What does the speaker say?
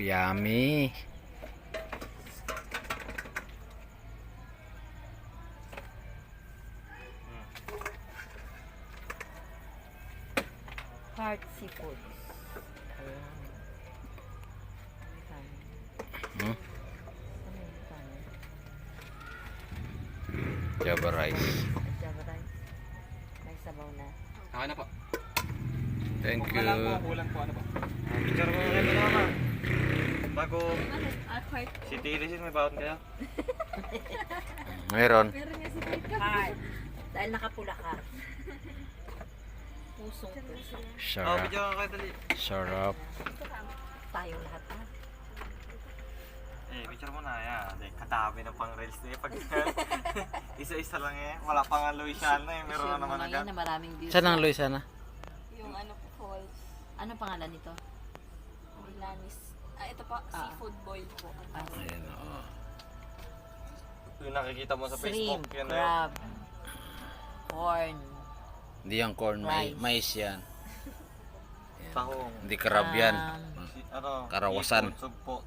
Yummy. Heart seafood. Ayan. Hmm? Ano yung kanin? Java rice. Java rice. May sabaw na. Okay na po. Thank you. Kulang po, kulang po. Ano po? Picture ko kayo na mama. Bago Heart. si Tilisin may bawat kayo. Mayroon. Meron nga si Tita. Heart. Dahil nakapula ka. Pusong puso. Oh, Sarap. picture ko kayo dali. Sarap. Tayong lahat ah. Picture mo na yan. Kadami na pang reels na pag isa-isa lang wala pa nga Louisiana meron Sure na naman mo na agad. yan na maraming views. Saan ang Luisana? Yung ano po, falls. Ano pangalan nito? Milanis. Ito po, seafood boil po. Ayan, oo. Yung nakikita mo sa Facebook, Shrimp, yan crab, corn, Hindi yan corn, Rice. mais yan. tahong. Hindi crab yan. um, Ano, Karawasan. sugpo.